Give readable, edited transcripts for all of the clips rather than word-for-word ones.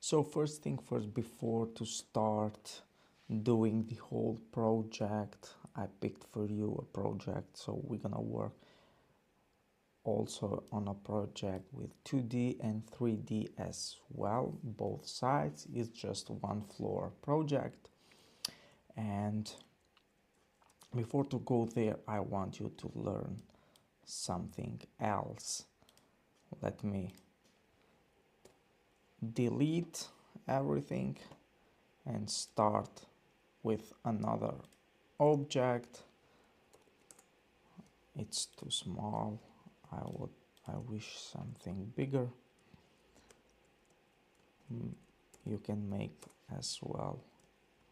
So first thing first, before to start doing the whole project, I picked for you a project. So we're gonna work also on a project with 2D and 3D as well. Both sides is just one floor project. And before to go there, I want you to learn something else. Let me delete everything and start with another object. It's too small. I wish something bigger. You can make as well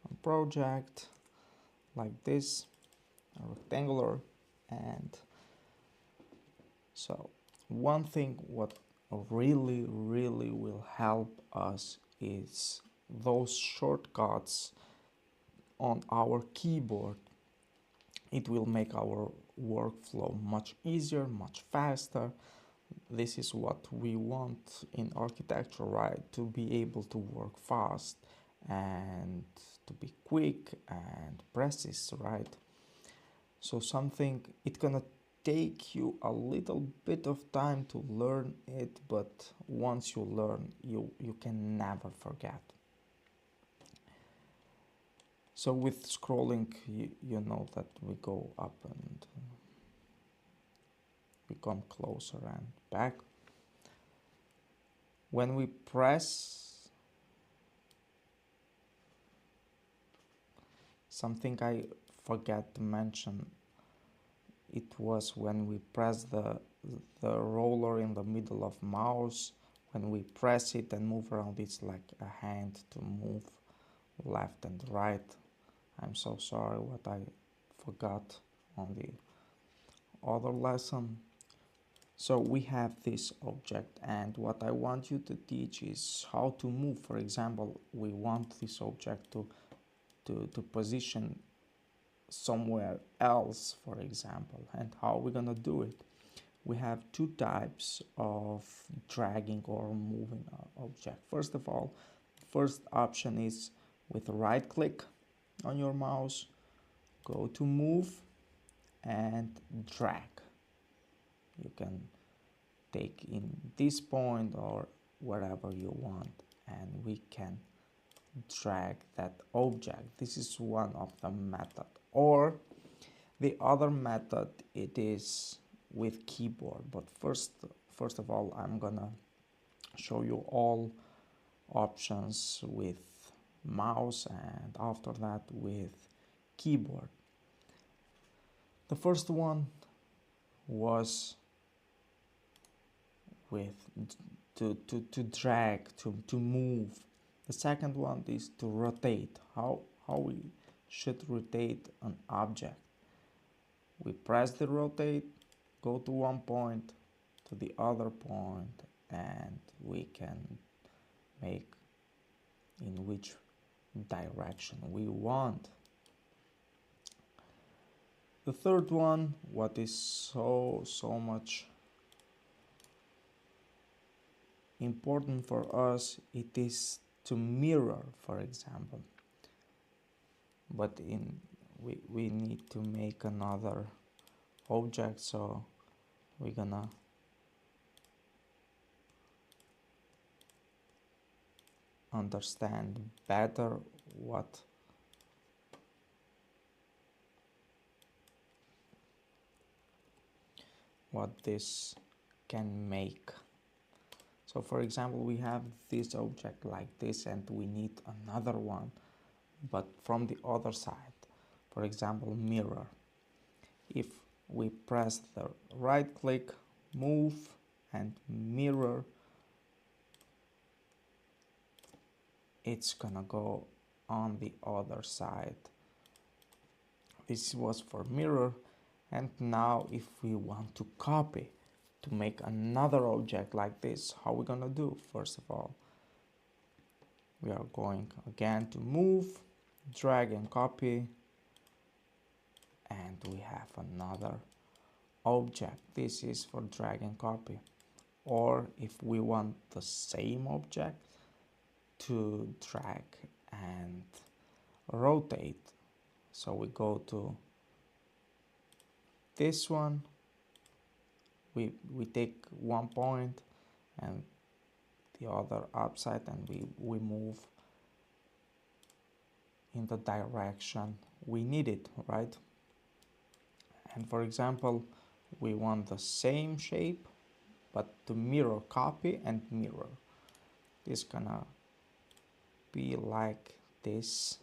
a project like this, a rectangular. And so one thing what really will help us is those shortcuts on our keyboard. It will make our workflow much easier, much faster. This is what we want in architecture, right? To be able to work fast and to be quick and precise, right? So something, it's gonna take you a little bit of time to learn it, but once you learn, you can never forget. So with scrolling, you know that we go up and we come closer and back. When we press, something I forgot to mention, it was when we press the roller in the middle of mouse. When we press it and move around, it's like a hand to move left and right. I'm so sorry what I forgot on the other lesson. So we have this object, and what I want you to teach is how to move. For example, we want this object to position somewhere else, for example, and how we're gonna do it. We have two types of dragging or moving an object. First of all, first option is with right click on your mouse, go to move and drag. You can take in this point or wherever you want, and we can drag that object. This is one of the method. Or the other method, it is with keyboard. But first of all, I'm gonna show you all options with mouse, and after that with keyboard. The first one was with to drag, to move. The second one is to rotate. How we should rotate an object. We press the rotate, go to one point, to the other point, and we can make in which direction we want. The third one, what is so much important for us, it is to mirror, for example. But we need to make another object, so we're gonna understand better what this can make. So for example, we have this object like this, and we need another one, but from the other side. For example, mirror. If we press the right click, move and mirror, it's gonna go on the other side. This was for mirror. And now if we want to copy, to make another object like this, how we gonna do? First of all, we are going again to move, drag and copy, and we have another object. This is for drag and copy. Or if we want the same object, to drag and rotate. So we go to this one, we take 1 point and the other upside, and we move in the direction we need it, right? And for example, we want the same shape but to mirror, copy and mirror. This gonna be like this,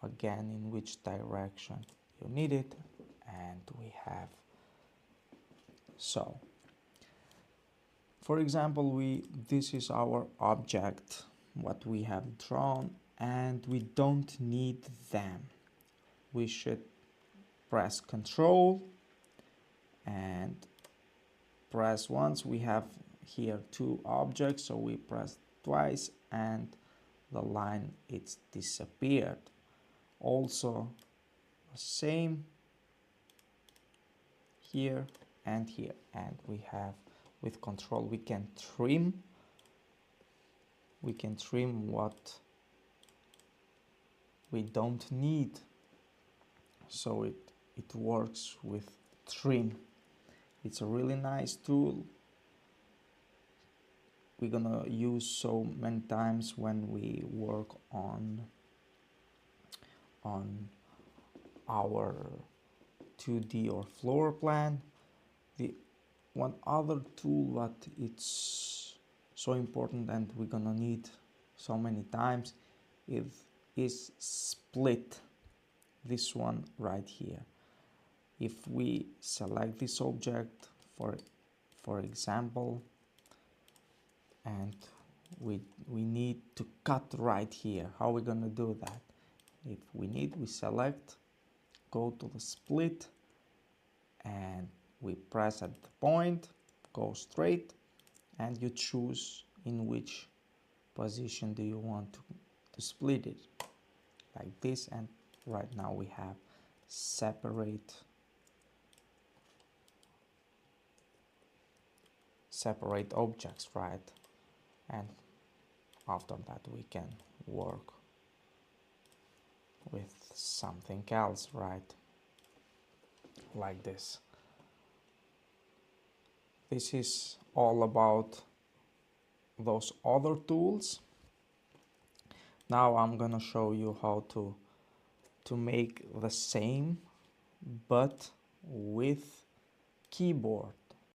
again in which direction you need it, and we have so. For example, this is our object, what we have drawn, and we don't need them. We should press Control and press once. We have here two objects, so we press twice and the line, it's disappeared. Also the same here and here, and we have with Control we can trim what we don't need, so it works with trim. It's a really nice tool we're gonna use so many times when we work on our 2D or floor plan. The one other tool that it's so important and we're gonna need so many times is split. This one right here. If we select this object for example, and we need to cut right here, how are we gonna do that? If we select, go to the split, and we press at the point, go straight, and you choose in which position do you want to split it, like this. And right now we have separate objects, right? And after that we can work with something else, right? Like this. This is all about those other tools. Now I'm gonna show you how to make the same but with keyboard.